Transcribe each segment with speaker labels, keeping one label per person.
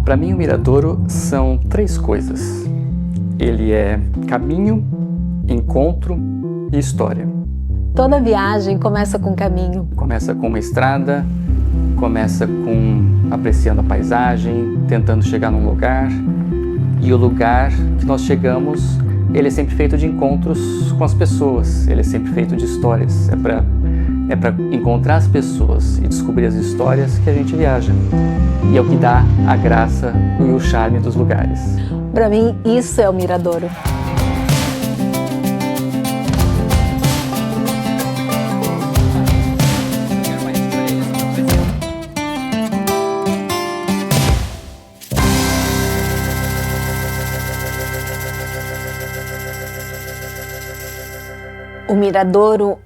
Speaker 1: Para mim, o Miradouro são três coisas. Ele é caminho, encontro e história.
Speaker 2: Toda viagem começa com caminho.
Speaker 1: Começa com uma estrada, começa com apreciando a paisagem, tentando chegar num lugar. E o lugar que nós chegamos, ele é sempre feito de encontros com as pessoas. Ele é sempre feito de histórias. É para encontrar as pessoas e descobrir as histórias que a gente viaja. E é o que dá a graça e o charme dos lugares.
Speaker 2: Para mim, isso é o Miradouro. O Miradouro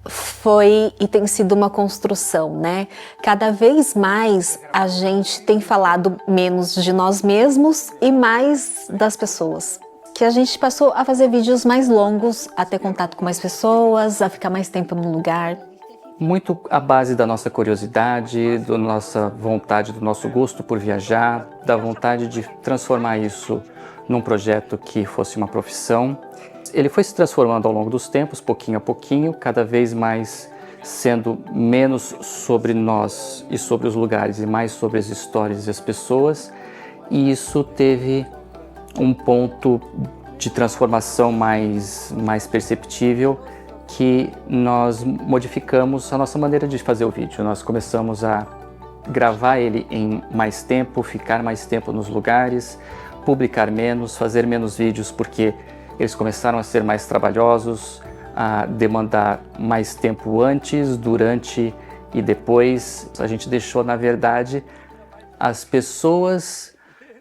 Speaker 2: foi e tem sido uma construção, né? Cada vez mais a gente tem falado menos de nós mesmos e mais das pessoas. Que a gente passou a fazer vídeos mais longos, a ter contato com mais pessoas, a ficar mais tempo no lugar.
Speaker 1: Muito à base da nossa curiosidade, da nossa vontade, do nosso gosto por viajar, da vontade de transformar isso num projeto que fosse uma profissão. Ele foi se transformando ao longo dos tempos, pouquinho a pouquinho, cada vez mais sendo menos sobre nós e sobre os lugares e mais sobre as histórias e as pessoas. E isso teve um ponto de transformação mais perceptível, que nós modificamos a nossa maneira de fazer o vídeo. Nós começamos a gravar ele em mais tempo, ficar mais tempo nos lugares, publicar menos, fazer menos vídeos, porque eles começaram a ser mais trabalhosos, a demandar mais tempo antes, durante e depois. A gente deixou, na verdade, as pessoas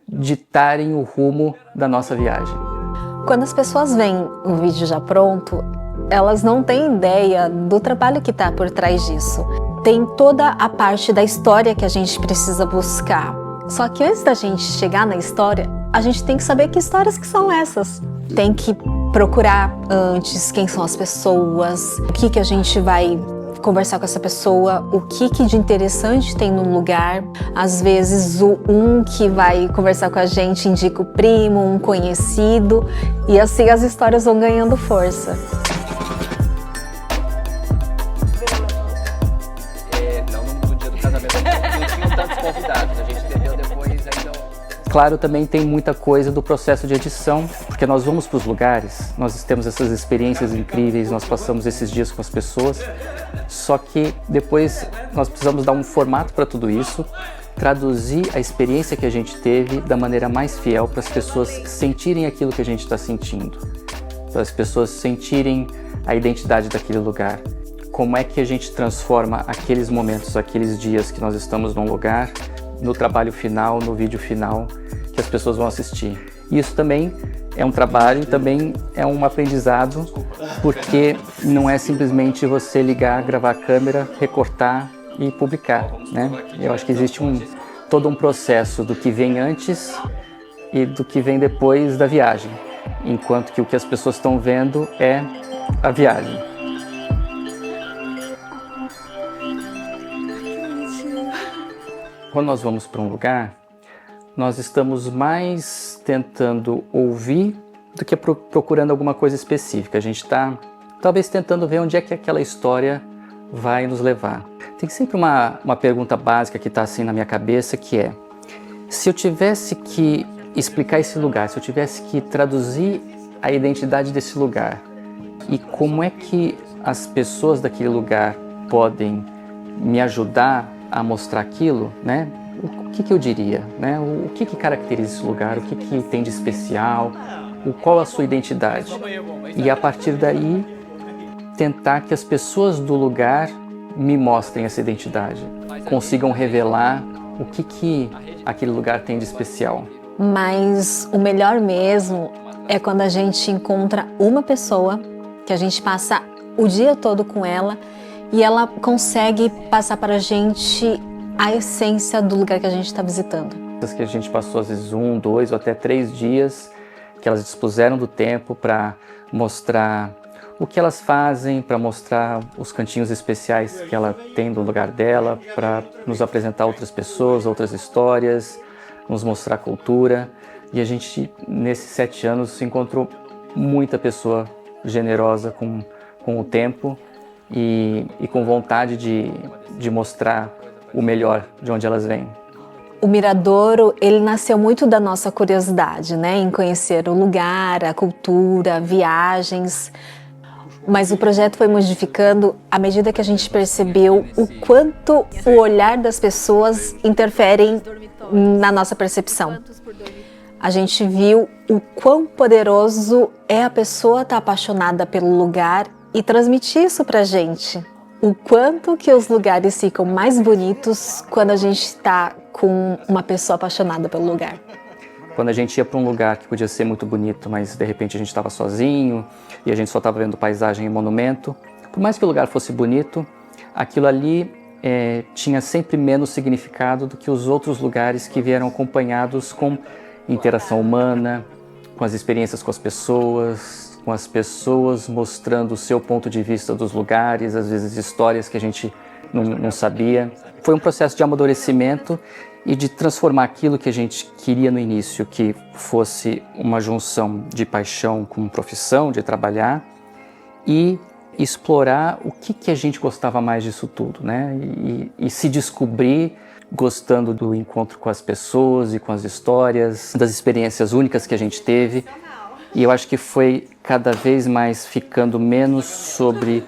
Speaker 1: ditarem o rumo da nossa viagem.
Speaker 2: Quando as pessoas veem o vídeo já pronto, elas não têm ideia do trabalho que está por trás disso. Tem toda a parte da história que a gente precisa buscar. Só que antes da gente chegar na história, a gente tem que saber que histórias que são essas. Tem que procurar antes quem são as pessoas, o que a gente vai conversar com essa pessoa, o que de interessante tem no lugar. Às vezes um que vai conversar com a gente indica o primo, um conhecido, e assim as histórias vão ganhando força.
Speaker 1: Não no dia do casamento, não tinham tantos convidados, a gente entendeu depois ainda. Claro, também tem muita coisa do processo de edição, porque nós vamos para os lugares, nós temos essas experiências incríveis, nós passamos esses dias com as pessoas, só que depois nós precisamos dar um formato para tudo isso, traduzir a experiência que a gente teve da maneira mais fiel para as pessoas sentirem aquilo que a gente está sentindo, para as pessoas sentirem a identidade daquele lugar. Como é que a gente transforma aqueles momentos, aqueles dias que nós estamos num lugar, no trabalho final, no vídeo final que as pessoas vão assistir. E isso também é um trabalho, também é um aprendizado, porque não é simplesmente você ligar, gravar a câmera, recortar e publicar, né? Eu acho que existe todo um processo do que vem antes e do que vem depois da viagem, enquanto que o que as pessoas estão vendo é a viagem. Quando nós vamos para um lugar, nós estamos mais tentando ouvir do que procurando alguma coisa específica. A gente está talvez tentando ver onde é que aquela história vai nos levar. Tem sempre uma pergunta básica que está assim na minha cabeça, que é: se eu tivesse que explicar esse lugar, se eu tivesse que traduzir a identidade desse lugar, e como é que as pessoas daquele lugar podem me ajudar a mostrar aquilo, né? O que eu diria, né? O que caracteriza esse lugar, o que tem de especial, qual a sua identidade? E a partir daí, tentar que as pessoas do lugar me mostrem essa identidade, consigam revelar o que aquele lugar tem de especial.
Speaker 2: Mas o melhor mesmo é quando a gente encontra uma pessoa que a gente passa o dia todo com ela e ela consegue passar para a gente a essência do lugar que a gente está visitando.
Speaker 1: Que a gente passou às vezes 1, 2 ou até 3 dias, que elas dispuseram do tempo para mostrar o que elas fazem, para mostrar os cantinhos especiais que ela tem do lugar dela, para nos apresentar outras pessoas, outras histórias, nos mostrar cultura. E a gente, nesses 7 anos, encontrou muita pessoa generosa com o tempo e com vontade de mostrar o melhor de onde elas vêm.
Speaker 2: O Miradouro, ele nasceu muito da nossa curiosidade, né, em conhecer o lugar, a cultura, viagens. Mas o projeto foi modificando à medida que a gente percebeu o quanto o olhar das pessoas interferem na nossa percepção. A gente viu o quão poderoso é a pessoa estar apaixonada pelo lugar e transmitir isso pra gente. O quanto que os lugares ficam mais bonitos quando a gente está com uma pessoa apaixonada pelo lugar.
Speaker 1: Quando a gente ia para um lugar que podia ser muito bonito, mas de repente a gente estava sozinho e a gente só estava vendo paisagem e monumento, por mais que o lugar fosse bonito, aquilo ali tinha sempre menos significado do que os outros lugares que vieram acompanhados com interação humana, com as experiências com as pessoas mostrando o seu ponto de vista dos lugares, às vezes histórias que a gente não sabia. Foi um processo de amadurecimento e de transformar aquilo que a gente queria no início, que fosse uma junção de paixão com profissão, de trabalhar, e explorar o que a gente gostava mais disso tudo, né? E se descobrir gostando do encontro com as pessoas e com as histórias, das experiências únicas que a gente teve. E eu acho que foi cada vez mais ficando menos sobre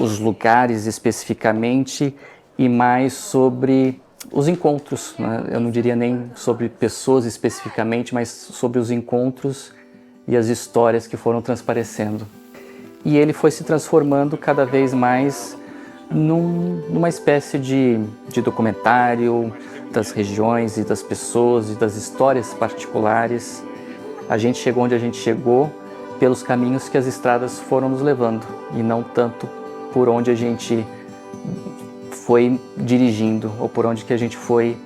Speaker 1: os lugares especificamente e mais sobre os encontros, né? Eu não diria nem sobre pessoas especificamente, mas sobre os encontros e as histórias que foram transparecendo. E ele foi se transformando cada vez mais numa espécie de documentário das regiões e das pessoas e das histórias particulares. A gente chegou onde a gente chegou pelos caminhos que as estradas foram nos levando e não tanto por onde a gente foi dirigindo ou por onde que a gente foi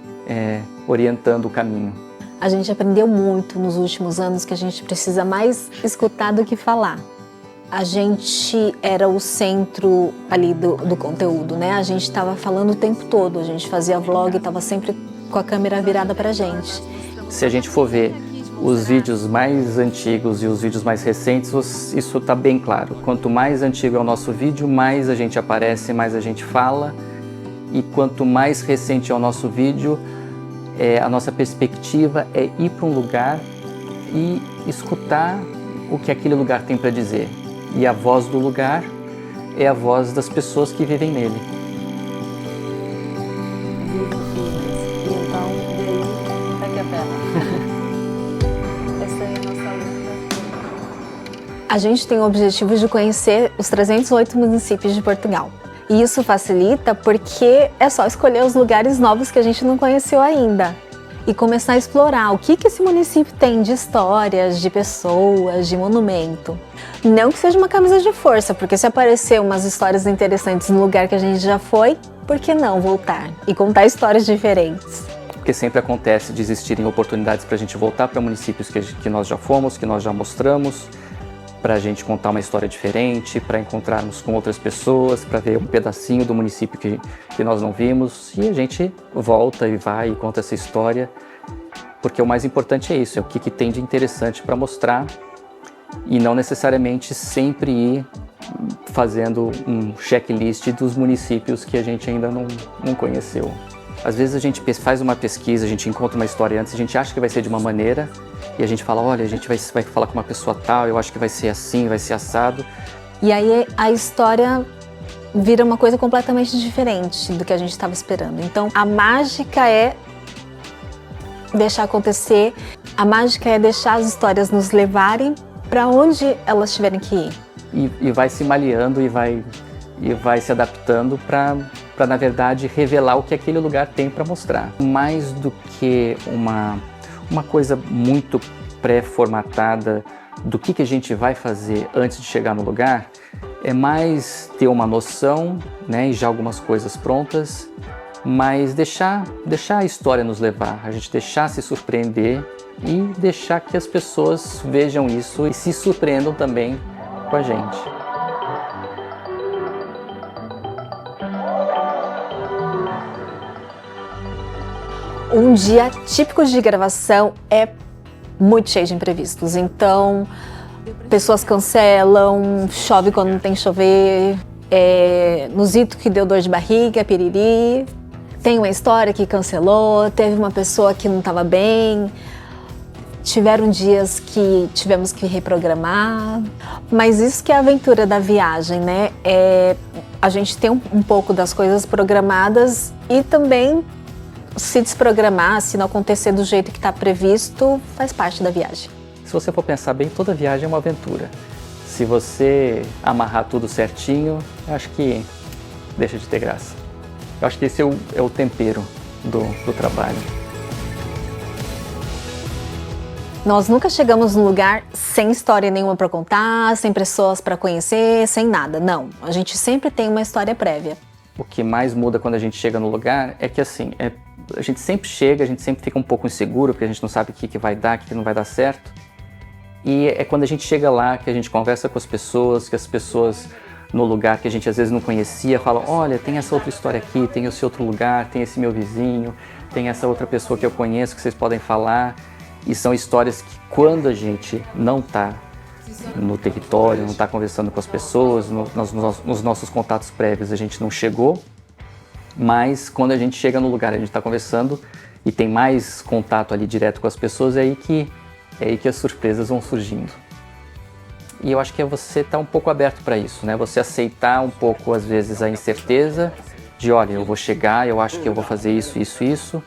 Speaker 1: orientando o caminho.
Speaker 2: A gente aprendeu muito nos últimos anos que a gente precisa mais escutar do que falar. A gente era o centro ali do conteúdo, né? A gente estava falando o tempo todo, a gente fazia vlog, estava sempre com a câmera virada pra gente.
Speaker 1: Se a gente for ver os vídeos mais antigos e os vídeos mais recentes, isso está bem claro. Quanto mais antigo é o nosso vídeo, mais a gente aparece, mais a gente fala. E quanto mais recente é o nosso vídeo, a nossa perspectiva é ir para um lugar e escutar o que aquele lugar tem para dizer. E a voz do lugar é a voz das pessoas que vivem nele.
Speaker 2: Então, e aí, aqui a tela. Essa é a nossa luta. A gente tem o objetivo de conhecer os 308 municípios de Portugal. E isso facilita porque é só escolher os lugares novos que a gente não conheceu ainda. E começar a explorar o que esse município tem de histórias, de pessoas, de monumento. Não que seja uma camisa de força, porque se aparecer umas histórias interessantes no lugar que a gente já foi, por que não voltar e contar histórias diferentes?
Speaker 1: Porque sempre acontece de existirem oportunidades para a gente voltar para municípios que nós já fomos, que nós já mostramos, para a gente contar uma história diferente, para encontrarmos com outras pessoas, para ver um pedacinho do município que nós não vimos, e a gente volta e vai e conta essa história, porque o mais importante é isso, é o que tem de interessante para mostrar, e não necessariamente sempre ir fazendo um checklist dos municípios que a gente ainda não conheceu. Às vezes a gente faz uma pesquisa, a gente encontra uma história antes, a gente acha que vai ser de uma maneira e a gente fala, olha, a gente vai falar com uma pessoa tal, eu acho que vai ser assim, vai ser assado.
Speaker 2: E aí a história vira uma coisa completamente diferente do que a gente estava esperando. Então a mágica é deixar acontecer, a mágica é deixar as histórias nos levarem para onde elas tiverem que ir.
Speaker 1: E vai se maleando e vai se adaptando para na verdade revelar o que aquele lugar tem para mostrar. Mais do que uma coisa muito pré-formatada do que a gente vai fazer antes de chegar no lugar, é mais ter uma noção, né, e já algumas coisas prontas, mas deixar a história nos levar, a gente deixar se surpreender e deixar que as pessoas vejam isso e se surpreendam também com a gente.
Speaker 2: Um dia típico de gravação é muito cheio de imprevistos, então pessoas cancelam, chove quando não tem que chover, Nuzito que deu dor de barriga, piriri, tem uma história que cancelou, teve uma pessoa que não estava bem, tiveram dias que tivemos que reprogramar, mas isso que é a aventura da viagem, né? A gente tem um pouco das coisas programadas e também se desprogramar, se não acontecer do jeito que está previsto, faz parte da viagem.
Speaker 1: Se você for pensar bem, toda viagem é uma aventura. Se você amarrar tudo certinho, eu acho que deixa de ter graça. Eu acho que esse é o tempero do trabalho.
Speaker 2: Nós nunca chegamos num lugar sem história nenhuma para contar, sem pessoas para conhecer, sem nada. Não, a gente sempre tem uma história prévia.
Speaker 1: O que mais muda quando a gente chega no lugar é que assim, a gente sempre chega, a gente sempre fica um pouco inseguro, porque a gente não sabe o que vai dar, o que não vai dar certo. E é quando a gente chega lá que a gente conversa com as pessoas, que as pessoas no lugar que a gente às vezes não conhecia falam: olha, tem essa outra história aqui, tem esse outro lugar, tem esse meu vizinho, tem essa outra pessoa que eu conheço que vocês podem falar. E são histórias que quando a gente não está no território, não está conversando com as pessoas, nos nossos contatos prévios a gente não chegou, mas quando a gente chega no lugar, a gente está conversando e tem mais contato ali direto com as pessoas, é aí que as surpresas vão surgindo. E eu acho que é você estar um pouco aberto para isso, né? Você aceitar um pouco, às vezes, a incerteza de, olha, eu vou chegar, eu acho que eu vou fazer isso,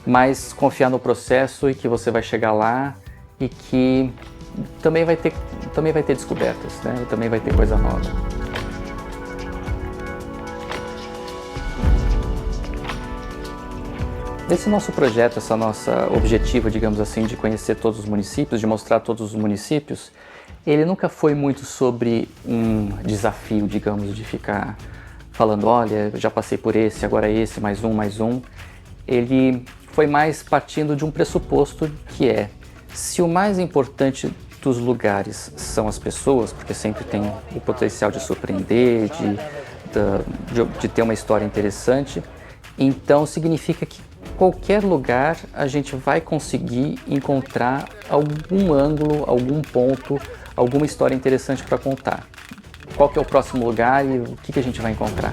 Speaker 1: mas confiar no processo e que você vai chegar lá e que também vai ter descobertas, né? E também vai ter coisa nova. Esse nosso projeto, essa nossa objetivo, digamos assim, de conhecer todos os municípios, de mostrar todos os municípios, ele nunca foi muito sobre um desafio, digamos, de ficar falando, olha, eu já passei por esse, agora esse, mais um. Ele foi mais partindo de um pressuposto que se o mais importante dos lugares são as pessoas, porque sempre tem o potencial de surpreender, de ter uma história interessante, então significa que qualquer lugar a gente vai conseguir encontrar algum ângulo, algum ponto, alguma história interessante para contar. Qual que é o próximo lugar e o que a gente vai encontrar?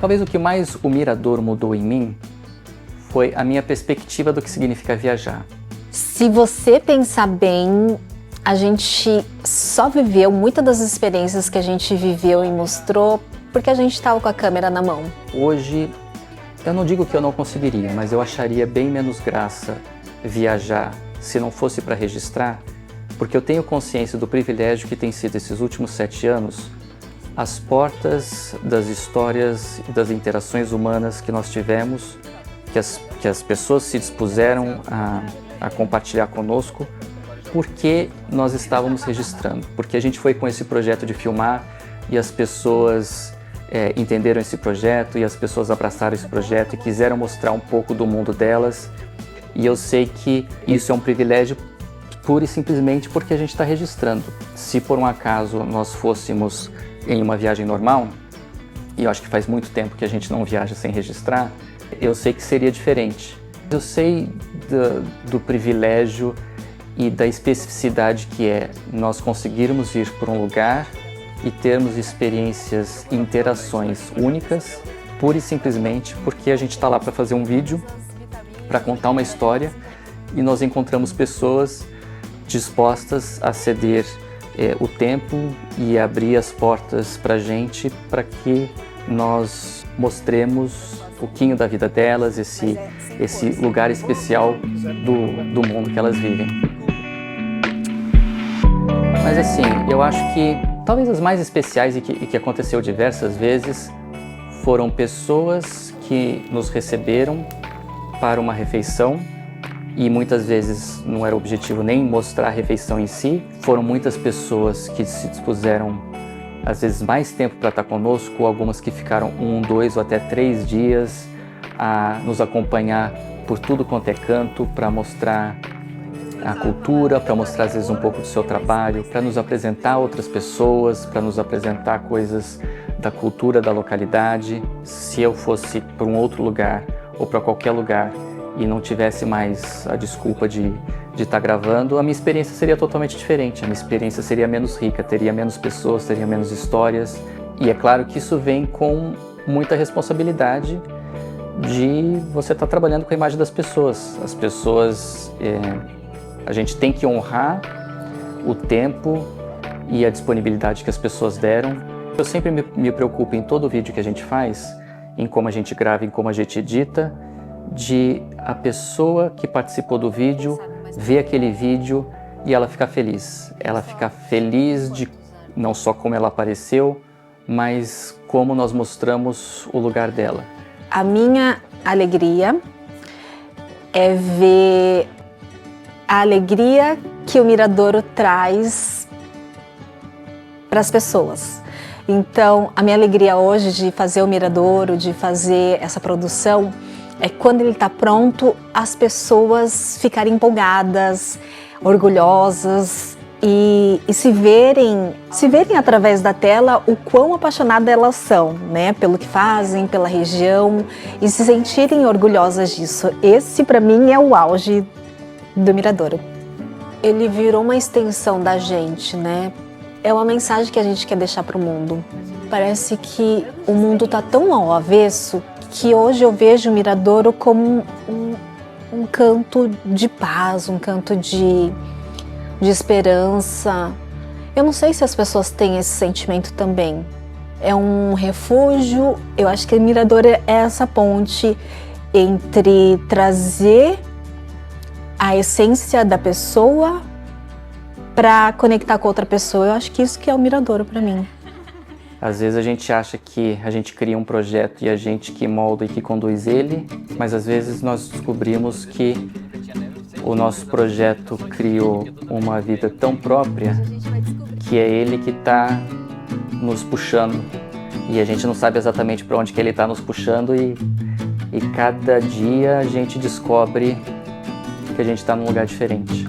Speaker 1: Talvez o que mais o Mirador mudou em mim foi a minha perspectiva do que significa viajar.
Speaker 2: Se você pensar bem, a gente só viveu muitas das experiências que a gente viveu e mostrou porque a gente estava com a câmera na mão.
Speaker 1: Hoje, eu não digo que eu não conseguiria, mas eu acharia bem menos graça viajar se não fosse para registrar, porque eu tenho consciência do privilégio que tem sido esses últimos 7 anos as portas das histórias e das interações humanas que nós tivemos, que as pessoas se dispuseram a compartilhar conosco, porque nós estávamos registrando, porque a gente foi com esse projeto de filmar e as pessoas entenderam esse projeto e as pessoas abraçaram esse projeto e quiseram mostrar um pouco do mundo delas, e eu sei que isso é um privilégio pura e simplesmente porque a gente está registrando. Se por um acaso nós fôssemos em uma viagem normal, e eu acho que faz muito tempo que a gente não viaja sem registrar, eu sei que seria diferente. Eu sei do privilégio e da especificidade que é nós conseguirmos ir por um lugar e termos experiências e interações únicas, pura e simplesmente porque a gente está lá para fazer um vídeo, para contar uma história, e nós encontramos pessoas dispostas a ceder o tempo e abrir as portas para a gente, para que nós mostremos um pouquinho da vida delas, esse lugar especial do mundo que elas vivem. Mas assim, eu acho que talvez as mais especiais e que aconteceu diversas vezes foram pessoas que nos receberam para uma refeição, e muitas vezes não era o objetivo nem mostrar a refeição em si. Foram muitas pessoas que se dispuseram, às vezes, mais tempo para estar conosco, algumas que ficaram 1, 2 ou até 3 dias a nos acompanhar por tudo quanto é canto, para mostrar a cultura, para mostrar às vezes um pouco do seu trabalho, para nos apresentar outras pessoas, para nos apresentar coisas da cultura da localidade. Se eu fosse para um outro lugar ou para qualquer lugar e não tivesse mais a desculpa de estar gravando, a minha experiência seria totalmente diferente. A minha experiência seria menos rica, teria menos pessoas, teria menos histórias. E é claro que isso vem com muita responsabilidade de você estar trabalhando com a imagem das pessoas. As pessoas, a gente tem que honrar o tempo e a disponibilidade que as pessoas deram. Eu sempre me preocupo em todo vídeo que a gente faz, em como a gente grava, em como a gente edita, de a pessoa que participou do vídeo ver aquele vídeo e ela ficar feliz. Ela ficar feliz de não só como ela apareceu, mas como nós mostramos o lugar dela.
Speaker 2: A minha alegria é ver a alegria que o Miradouro traz para as pessoas. Então, a minha alegria hoje de fazer o Miradouro, de fazer essa produção, é quando ele está pronto, as pessoas ficarem empolgadas, orgulhosas e se verem através da tela o quão apaixonadas elas são, né, pelo que fazem, pela região, e se sentirem orgulhosas disso. Esse, para mim, é o auge do Miradouro. Ele virou uma extensão da gente, né? É uma mensagem que a gente quer deixar para o mundo. Parece que o mundo está tão ao avesso que hoje eu vejo o Miradouro como um canto de paz, um canto de esperança. Eu não sei se as pessoas têm esse sentimento também. É um refúgio. Eu acho que o Miradouro é essa ponte entre trazer a essência da pessoa para conectar com outra pessoa. Eu acho que isso que é o Miradouro para mim.
Speaker 1: Às vezes a gente acha que a gente cria um projeto e a gente que molda e que conduz ele, mas às vezes nós descobrimos que o nosso projeto criou uma vida tão própria que é ele que está nos puxando. E a gente não sabe exatamente para onde que ele está nos puxando e cada dia a gente descobre que a gente está num lugar diferente.